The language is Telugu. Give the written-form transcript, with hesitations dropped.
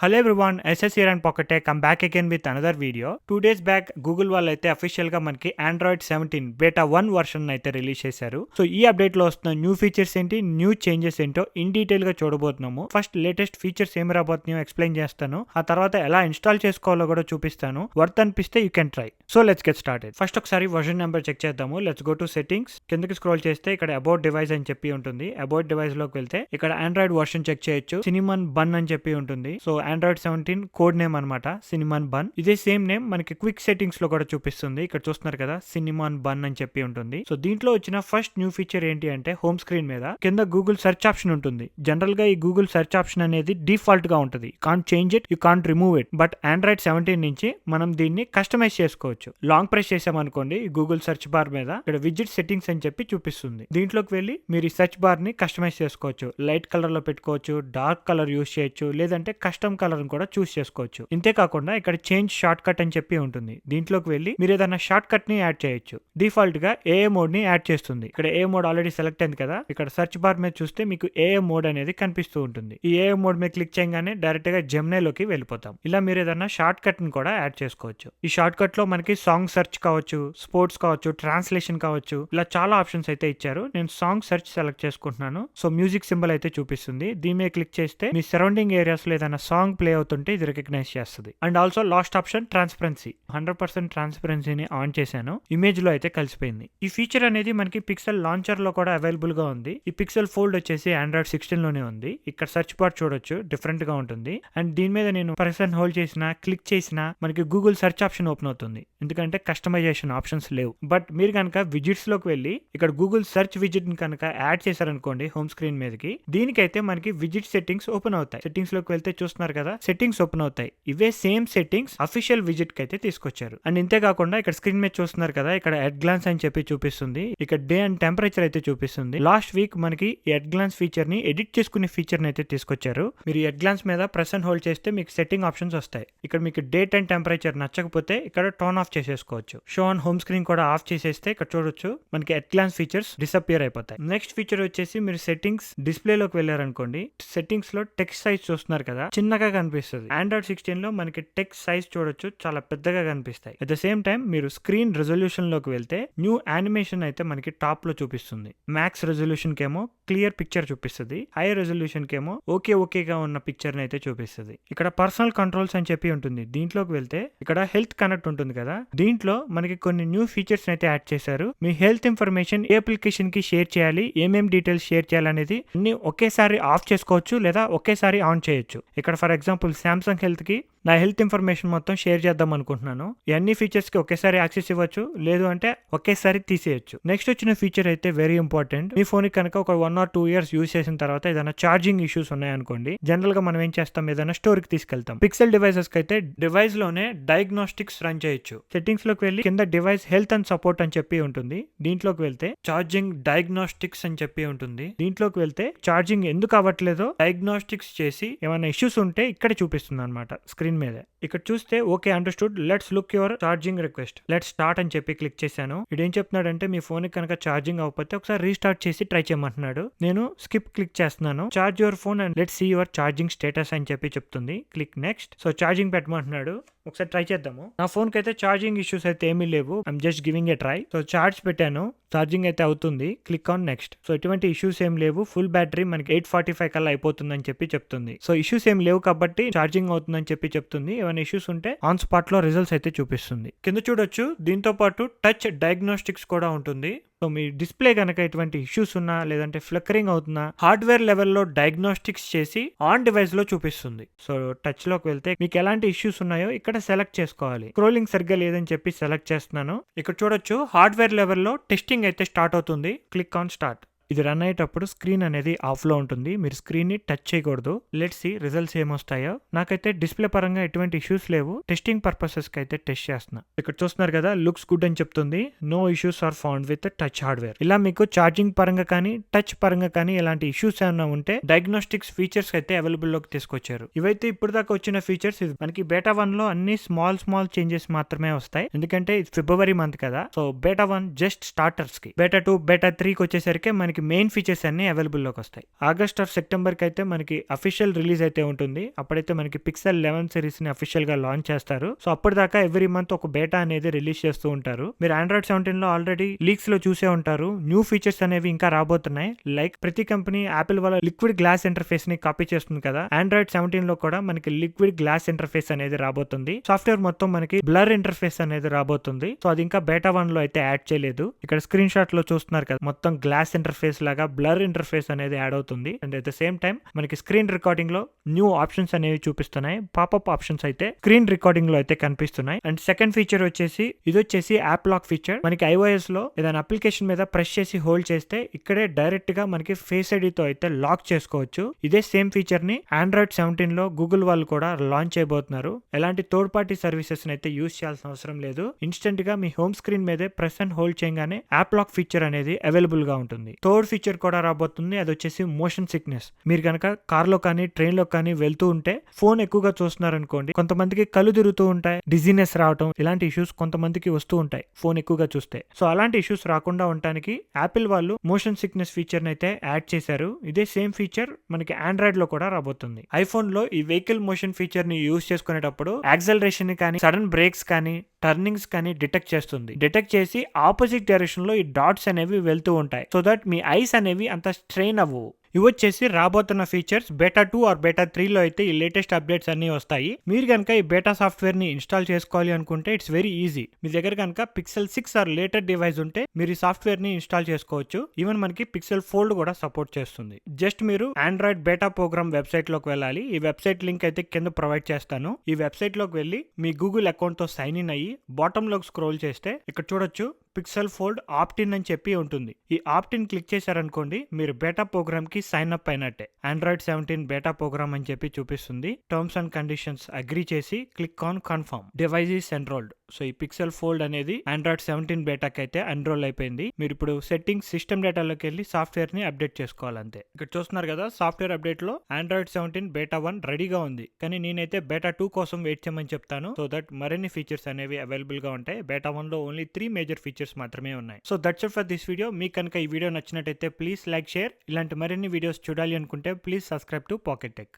Hello everyone, SS here and Pocket Tech. Come back again with another video. 2 days back Google వాళ్ళు అయితే అఫీషియల్ గా మనకి ఆండ్రాయిడ్ 17 బేటా 1 వర్షన్ అయితే రిలీజ్ చేశారు. సో ఈ అప్డేట్ లో వస్తున్న న్యూ ఫీచర్స్ ఏంటి, న్యూ చేంజెస్ ఏంటో ఇన్ డీటెయిల్ గా చూడబోతున్నాము. ఫస్ట్ లేటెస్ట్ ఫీచర్స్ ఏమి రాబోతున్నాయో ఎక్స్ప్లెయిన్ చేస్తాను. ఆ తర్వాత ఎలా ఇన్స్టాల్ చేసుకోవాలో కూడా చూపిస్తాను. వర్త్ అనిపిస్తే you can try. So let's get started. First ఒకసారి వర్షన్ నెంబర్ చెక్ చేద్దాము. Let's go to settings. కిందకి స్క్రోల్ చేస్తే ఇక్కడ అబౌట్ డివైస్ అని చెప్పి ఉంటుంది. అబౌట్ డివైస్ లోకి వెళ్తే ఇక్కడ ఆండ్రాయిడ్ వర్షన్ చెక్ చేయొచ్చు. సినిమన్ బన్ అని చెప్పి ఉంటుంది. సో ఆండ్రాయిడ్ 17 కోడ్ నేమ్ అనమాట, సినిమాన్ బన్. ఇదే సేమ్ నేమ్ మనకి క్విక్ సెట్టింగ్స్ లో కూడా చూపిస్తుంది. ఇక్కడ చూస్తున్నారు కదా, సినిమాన్ బన్ అని చెప్పి ఉంటుంది. సో దీంట్లో వచ్చిన ఫస్ట్ న్యూ ఫీచర్ ఏంటి అంటే, హోమ్ స్క్రీన్ మీద కింద గూగుల్ సెర్చ్ ఆప్షన్ ఉంటుంది. జనరల్ గా ఈ గూగుల్ సెర్చ్ ఆప్షన్ అనేది డిఫాల్ట్ గా ఉంటుంది. Can't change it, you can't remove it. But Android 17 నుంచి మనం దీన్ని కస్టమైజ్ చేసుకోవచ్చు. లాంగ్ ప్రెస్ చేసామనుకోండి గూగుల్ సెర్చ్ బార్ మీద ఇక్కడ విజిట్ సెట్టింగ్స్ అని చెప్పి చూపిస్తుంది. దీంట్లోకి వెళ్ళి మీరు ఈ సెర్చ్ బార్ ని కస్టమైజ్ చేసుకోవచ్చు. లైట్ కలర్ లో పెట్టుకోవచ్చు, డార్క్ కలర్ యూస్ చేయొచ్చు, లేదంటే కస్టమ్ కలర్ కూడా చూస్ చేసుకోవచ్చు. ఇంతే కాకుండా ఇక్కడ చేంజ్ షార్ట్ కట్ అని చెప్పి ఉంటుంది. దీంట్లోకి వెళ్ళి మీరు ఏదైనా షార్ట్ కట్ ని యాడ్ చేయొచ్చు. డిఫాల్ట్ గా ఏఏ మోడ్ ని యాడ్ చేస్తుంది. ఇక్కడ ఏ మోడ్ ఆల్రెడీ సెలెక్ట్ అయింది కదా, ఇక్కడ సెర్చ్ బార్ మీద చూస్తే మీకు ఏఏ మోడ్ అనేది కనిపిస్తూ ఉంటుంది. ఈ ఏఏ మోడ్ మీద క్లిక్ చేయగానే డైరెక్ట్ గా జెమినీ లోకి వెళ్ళిపోతాం. ఇలా మీరు ఏదైనా షార్ట్ కట్ ని కూడా యాడ్ చేసుకోవచ్చు. ఈ షార్ట్ కట్ లో మనకి సాంగ్ సెర్చ్ కావచ్చు, స్పోర్ట్స్ కావచ్చు, ట్రాన్స్లేషన్ కావచ్చు, ఇలా చాలా ఆప్షన్స్ అయితే ఇచ్చారు. నేను సాంగ్ సెర్చ్ సెలెక్ట్ చేసుకుంటున్నాను. సో మ్యూజిక్ సింబల్ అయితే చూపిస్తుంది. దీని మీద క్లిక్ చేస్తే మీ సరౌండింగ్ ఏరియాస్ లో ఏదైనా సాంగ్ ప్లే అవుతుంటే ఇది రికగ్నైజ్ చేస్తుంది. And also last option transparency. 100% ట్రాన్స్పరెన్సీని ఆన్ చేశాను. ఇమేజ్ లో అయితే కలిసిపోయింది. ఈ ఫీచర్ అనేది మనకి పిక్సెల్ లాంచర్ లో కూడా అవైలబుల్ గా ఉంది. ఈ పిక్సెల్ ఫోల్డ్ వచ్చేసి ఆండ్రాయిడ్ 16 లోనే ఉంది. ఇక్కడ సెర్చ్ బార్ చూడొచ్చు, డిఫరెంట్ గా ఉంటుంది. అండ్ దీని మీద నేను పర్సన్ హోల్డ్ చేసినా, క్లిక్ చేసినా మనకి గూగుల్ సెర్చ్ ఆప్షన్ ఓపెన్ అవుతుంది. ఎందుకంటే కస్టమైజేషన్ ఆప్షన్స్ లేవు. బట్ మీరు కనుక విజిట్స్ లోకి వెళ్ళి ఇక్కడ గూగుల్ సెర్చ్ విజిట్ ని కనుక యాడ్ చేశారనుకోండి హోమ్ స్క్రీన్ మీదకి, దీనికైతే మనకి విజిట్ సెట్టింగ్స్ ఓపెన్ అవుతాయి. సెట్టింగ్స్ లోకి వెళ్తే చూస్తున్నారు కదా, సెట్టింగ్స్ ఓపెన్ అవుతాయి. ఇవే సేమ్ సెట్టింగ్స్ అఫీషియల్ విజిట్ కి అయితే తీసుకొచ్చారు. అండ్ ఇంతే కాకుండా ఇక్కడ స్క్రీన్ మీద చూస్తున్నారు కదా, ఇక్కడ ఎట్ గ్లాన్స్ అని చెప్పి చూపిస్తుంది. ఇక్కడ డే అండ్ టెంపరేచర్ అయితే చూపిస్తుంది. లాస్ట్ వీక్ మనకి ఎట్ గ్లాన్స్ ఫీచర్ ని ఎడిట్ చేసుకునే ఫీచర్ ని అయితే తీసుకొచ్చారు. మీరు ఎట్ గ్లాన్స్ మీద ప్రెస్ అండ్ హోల్డ్ చేస్తే మీకు సెట్టింగ్ ఆప్షన్స్ వస్తాయి. ఇక్కడ మీకు డేట్ అండ్ టెంపరేచర్ నచ్చకపోతే ఇక్కడ టర్న్ ఆఫ్ చేసేసుకోవచ్చు. షో ఆన్ హోమ్ స్క్రీన్ కూడా ఆఫ్ చేసేస్తే ఇక్కడ చూడొచ్చు మనకి ఎట్ గ్లాన్స్ ఫీచర్స్ డిసపియర్ అయిపోతాయి. నెక్స్ట్ ఫీచర్ వచ్చేసి మీరు సెట్టింగ్స్ డిస్ప్లే లోకి వెళ్ళారనుకోండి, సెట్టింగ్స్ లో టెక్స్ట్ సైజ్ చూస్తున్నారు కదా, చిన్నగా కనిపిస్తుంది. ఆండ్రాయిడ్ 16 లో మనకి టెక్స్ట్ సైజ్ చూడొచ్చు, చాలా పెద్దగా కనిపిస్తాయి. అట్ ద సేమ్ టైం మీరు స్క్రీన్ రెజల్యూషన్ లోకి వెళ్తే న్యూ యానిమేషన్ అయితే మనకి టాప్ లో చూపిస్తుంది. మ్యాక్స్ రెజల్యూషన్ కేమో క్లియర్ పిక్చర్ చూపిస్తుంది. హై రెజల్యూషన్ కేమో ఓకేగా ఉన్న పిక్చర్ ని అయితే చూపిస్తుంది. ఇక్కడ పర్సనల్ కంట్రోల్స్ అని చెప్పి ఉంటుంది. దీంట్లోకి వెళ్తే ఇక్కడ హెల్త్ కనెక్ట్ ఉంటుంది కదా, దీంట్లో మనకి కొన్ని న్యూ ఫీచర్స్ అయితే యాడ్ చేశారు. మీ హెల్త్ ఇన్ఫర్మేషన్ ఏ అప్లికేషన్ కి షేర్ చేయాలి, ఏమేం డీటెయిల్స్ షేర్ చేయాలి అనేది అన్ని ఒకేసారి ఆఫ్ చేసుకోవచ్చు లేదా ఒకేసారి ఆన్ చేయొచ్చు. ఇక్కడ ఫర్ ఎగ్జాంపుల్ సామ్సంగ్ హెల్త్ కి నా హెల్త్ ఇన్ఫర్మేషన్ మొత్తం షేర్ చేద్దాం అనుకుంటున్నాను. ఈ అన్ని ఫీచర్స్ కి ఒకేసారి యాక్సెస్ ఇవ్వచ్చు, లేదు అంటే ఒకేసారి తీసేయచ్చు. నెక్స్ట్ వచ్చిన ఫీచర్ అయితే వెరీ ఇంపార్టెంట్. మీ ఫోన్ కి కనుక ఒక 1 or 2 years యూజ్ చేసిన తర్వాత ఏదైనా ఛార్జింగ్ ఇష్యూస్ ఉన్నాయనుకోండి, జనరల్ గా మనం ఏం చేస్తాం, ఏదైనా స్టోర్ కి తీసుకెళ్తాం. పిక్సెల్ డివైసెస్ కి అయితే డివైస్ లోనే డయాగ్నోస్టిక్స్ రన్ చేయొచ్చు. సెట్టింగ్స్ లోకి వెళ్ళి కింద డివైస్ హెల్త్ అండ్ సపోర్ట్ అని చెప్పి ఉంటుంది. దీంట్లోకి వెళ్తే ఛార్జింగ్ డయాగ్నోస్టిక్స్ అని చెప్పి ఉంటుంది. దీంట్లోకి వెళ్తే ఛార్జింగ్ ఎందుకు అవ్వట్లేదో డయాగ్నోస్టిక్స్ చేసి ఏమైనా ఇష్యూస్ ఉంటే ఇక్కడ చూపిస్తుంది అనమాట స్క్రీన్ మీద. ఇక్కడ చూస్తే okay understood, let's look your charging request, let's start అని చెప్పి క్లిక్ చేశాను. ఇదేం చెప్తున్నాడంటే మీ ఫోన్ కి కనుక ఛార్జింగ్ అవ్వకపోతే ఒకసారి రీస్టార్ట్ చేసి ట్రై చేయమంటున్నాడు. నేను స్కిప్ క్లిక్ చేస్తున్నాను. Charge your phone and let's see your charging status అని చెప్పి చెప్తుంది. Click next. సో ఛార్జింగ్ పెట్టమంటున్నాడు. ఒకసారి ట్రై చేద్దాము. నా ఫోన్ కి అయితే ఛార్జింగ్ ఇష్యూస్ అయితే ఏమీ లేవు. I'm just giving a try. So charge పెట్టాను, ఛార్జింగ్ అయితే అవుతుంది. Click on next. సో ఎటువంటి ఇష్యూస్ ఏం లేవు. ఫుల్ బ్యాటరీ మనకి 8:45 కల్లా అయిపోతుందని చెప్పి చెప్తుంది. సో ఇష్యూస్ ఏం లేవు కాబట్టి ఛార్జింగ్ అవుతుందని చెప్పి చెప్తుంది. ఏమైనా ఇష్యూస్ ఉంటే ఆన్ స్పాట్ లో రిజల్ట్స్ అయితే చూపిస్తుంది. కింద చూడొచ్చు, దీంతో పాటు టచ్ డయాగ్నోస్టిక్స్ కూడా ఉంటుంది. సో మీ డిస్ప్లే కనుక ఎటువంటి ఇష్యూస్ ఉన్నా, లేదంటే ఫ్లిక్కరింగ్ అవుతున్నా, హార్డ్వేర్ లెవెల్లో డయాగ్నోస్టిక్స్ చేసి ఆన్ డివైస్ లో చూపిస్తుంది. సో టచ్ లోకి వెళ్తే మీకు ఎలాంటి ఇష్యూస్ ఉన్నాయో ఇక్కడ సెలెక్ట్ చేసుకోవాలి. స్క్రోలింగ్ సరిగ్గా లేదని చెప్పి సెలెక్ట్ చేస్తున్నాను. ఇక్కడ చూడొచ్చు హార్డ్వేర్ లెవెల్లో టెస్టింగ్ అయితే స్టార్ట్ అవుతుంది. Click on start. ఇది రన్ అయ్యేటప్పుడు స్క్రీన్ అనేది ఆఫ్ లో ఉంటుంది. మీరు స్క్రీన్ ని టచ్ చేయకూడదు. లెట్స్ సీ రిజల్ట్స్ ఏమొస్తాయో. నాకైతే డిస్ప్లే పరంగా ఎటువంటి ఇష్యూస్ లేవు. టెస్టింగ్ పర్పసెస్ కి అయితే టెస్ట్ చేస్తున్నా. ఇక్కడ చూస్తున్నారు కదా, లుక్స్ గుడ్ అని చెప్తుంది. No issues are found with touch hardware. ఇలా మీకు ఛార్జింగ్ పరంగా కానీ, టచ్ పరంగా కానీ ఎలాంటి ఇష్యూస్ ఏమైనా ఉంటే డయాగ్నోస్టిక్స్ ఫీచర్స్ అయితే అవైలబుల్ లోకి తీసుకొచ్చారు. ఇవైతే ఇప్పుడు దాకా వచ్చిన ఫీచర్స్. మనకి బేటా 1 లో అన్ని స్మాల్ చేంజెస్ మాత్రమే వస్తాయి. ఎందుకంటే ఇది ఫిబ్రవరి మంత్ కదా. సో బేటా 1 జస్ట్ స్టార్టర్స్ కి. బేటా 2, బేటా 3 కి వచ్చేసరికి మనకి మనకి మెయిన్ ఫీచర్స్ అన్ని అవైలబుల్ లోకి వస్తాయి. ఆగస్ట్ ఆర్ సెప్టెంబర్ కి అయితే మనకి అఫీషియల్ రిలీజ్ అయితే ఉంటుంది. అప్పుడైతే మనకి పిక్సెల్ 11 సిరీస్ ని అఫీషియల్ గా లాంచ్ చేస్తారు. సో అప్పటిదాకా ఎవ్రీ మంత్ ఒక బేటా అనేది రిలీజ్ చేస్తూ ఉంటారు. మీరు ఆండ్రాయిడ్ 17 లో ఆల్రెడీ లీక్స్ లో చూసే ఉంటారు. న్యూ ఫీచర్స్ అనేవి ఇంకా రాబోతున్నాయి. లైక్ ప్రతి కంపెనీ యాపిల్ వాళ్ళ లిక్విడ్ గ్లాస్ ఇంటర్ఫేస్ ని కాపీ చేస్తుంది కదా, ఆండ్రాయిడ్ 17 లో కూడా మనకి లిక్విడ్ గ్లాస్ ఇంటర్ఫేస్ అనేది రాబోతుంది. సాఫ్ట్వేర్ మొత్తం మనకి బ్లర్ ఇంటర్ఫేస్ అనేది రాబోతుంది. సో అది ఇంకా బేటా 1 లో అయితే యాడ్ చేయలేదు. ఇక్కడ స్క్రీన్ షాట్ లో చూస్తున్నారు కదా, మొత్తం గ్లాస్ ఇంటర్ఫేస్ లాగా బ్లర్ ఇంటర్ఫేస్ అనేది యాడ్ అవుతుంది. And at the same time మనకి స్క్రీన్ రికార్డింగ్ లో న్యూ ఆప్షన్స్ అనేవి చూపిస్తున్నాయి. పాపప్ ఆప్షన్స్ అయితే స్క్రీన్ రికార్డింగ్ లో అయితే కనిపిస్తున్నాయి. అండ్ సెకండ్ ఫీచర్ వచ్చేసి ఇది వచ్చేసి యాప్ లాక్ ఫీచర్. మనకి iOS లో ఏదైనా అప్లికేషన్ మీద ప్రెస్ చేసి హోల్డ్ చేస్తే ఇక్కడే డైరెక్ట్ గా మనకి ఫేస్ ఐడి తో అయితే లాక్ చేసుకోవచ్చు. ఇదే సేమ్ ఫీచర్ ని ఆండ్రాయిడ్ 17 లో గూగుల్ వాళ్ళు కూడా లాంచ్ చేయబోతున్నారు. ఎలాంటి థర్డ్ పార్టీ సర్వీసెస్ అయితే యూస్ చేయాల్సిన అవసరం లేదు. ఇన్స్టెంట్ గా మీ హోమ్ స్క్రీన్ మీదే ప్రెస్ అండ్ హోల్డ్ చేయగానే యాప్ లాక్ ఫీచర్ అనేది అవైలబుల్ గా ఉంటుంది. థర్డ్ ఫీచర్ కూడా రాబోతుంది. అది వచ్చేసి మోషన్ సిక్నెస్. మీరు కనుక కార్ లో కానీ ట్రైన్ లో కానీ వెళ్తూ ఉంటే ఫోన్ ఎక్కువగా చూస్తున్నారు అనుకోండి, కొంతమందికి కళ్ళు తిరుగుతూ ఉంటాయి, డిజీనెస్ రావటం, ఇలాంటి ఇష్యూస్ కొంతమందికి వస్తూ ఉంటాయి ఫోన్ ఎక్కువగా చూస్తే. సో అలాంటి ఇష్యూస్ రాకుండా ఉండటానికి యాపిల్ వాళ్ళు మోషన్ సిక్నెస్ ఫీచర్ అయితే యాడ్ చేశారు. ఇదే సేమ్ ఫీచర్ మనకి ఆండ్రాయిడ్ లో కూడా రాబోతుంది. ఐఫోన్ లో ఈ వెహికల్ మోషన్ ఫీచర్ ని యూజ్ చేసుకునేటప్పుడు యాక్సలరేషన్ కానీ సడన్ బ్రేక్స్ కానీ టర్నింగ్స్ కానీ డిటెక్ట్ చేస్తుంది. డిటెక్ట్ చేసి ఆపోజిట్ డైరెక్షన్ లో ఈ డాట్స్ అనేవి వెళ్తూ ఉంటాయి. సో దట్ మీ ఐస్ అనేవి అంత స్ట్రెయిన్ అవ్వవు. ఇవి వచ్చేసి రాబోతున్న ఫీచర్స్. బేటా 2 ఆర్ బేటా 3 లో అయితే ఈ లేటెస్ట్ అప్డేట్స్ అన్ని వస్తాయి. మీరు కనుక ఈ బేటా సాఫ్ట్వేర్ ని ఇన్స్టాల్ చేసుకోవాలి అనుకుంటే ఇట్స్ వెరీ ఈజీ. మీ దగ్గర కనుక పిక్సెల్ 6 ఆర్ లేటెస్ట్ డివైస్ ఉంటే మీరు ఈ సాఫ్ట్వేర్ ని ఇన్స్టాల్ చేసుకోవచ్చు. ఈవెన్ మనకి పిక్సెల్ ఫోల్డ్ కూడా సపోర్ట్ చేస్తుంది. జస్ట్ మీరు ఆండ్రాయిడ్ బేటా ప్రోగ్రామ్ వెబ్సైట్ లోకి వెళ్ళాలి. ఈ వెబ్సైట్ లింక్ అయితే కింద ప్రొవైడ్ చేస్తాను. ఈ వెబ్సైట్ లోకి వెళ్ళి మీ గూగుల్ అకౌంట్ తో సైన్ ఇన్ అయ్యి బాటమ్ లోకి స్క్రోల్ చేస్తే ఇక్కడ చూడొచ్చు పిక్సెల్ ఫోల్డ్ ఆప్టిన్ అని చెప్పి ఉంటుంది. ఈ ఆప్టిన్ క్లిక్ చేశారనుకోండి, మీరు బేటా ప్రోగ్రామ్ కి సైన్ అప్ అయినట్టే. ఆండ్రాయిడ్ 17 బేటా ప్రోగ్రామ్ అని చెప్పి చూపిస్తుంది. టర్మ్స్ అండ్ కండిషన్స్ అగ్రీ చేసి click on confirm. Device is enrolled. So ఈ పిక్సెల్ ఫోల్డ్ అనేది ఆండ్రాయిడ్ 17 బేటాకి అయితే ఎన్రోల్ అయిపోయింది. మీరు ఇప్పుడు సెట్టింగ్స్ సిస్టమ్ డేటాలోకి వెళ్ళి సాఫ్ట్వేర్ ని అప్డేట్ చేసుకోవాలంతే. ఇక్కడ చూస్తున్నారు కదా, సాఫ్ట్వేర్ అప్డేట్ లో ఆండ్రాయిడ్ 17 బేటా 1 రెడీగా ఉంది. కానీ నేనైతే బేటా 2 కోసం వెయిట్ చేయమని చెప్తాను. సో దట్ మరిన్ని ఫీచర్స్ అనేవి అవైలబుల్ గా ఉంటాయి. బేటా 1 లో ఓన్లీ 3 మేజర్ ఫీచర్స్ మాత్రమే ఉన్నాయి. So that's it for this video. మీకు కనుక ఈ వీడియో నచ్చినట్టయితే ప్లీజ్ లైక్, షేర్. ఇలాంటి మరిన్ని వీడియోస్ చూడాలి అనుకుంటే please subscribe to pocket tech.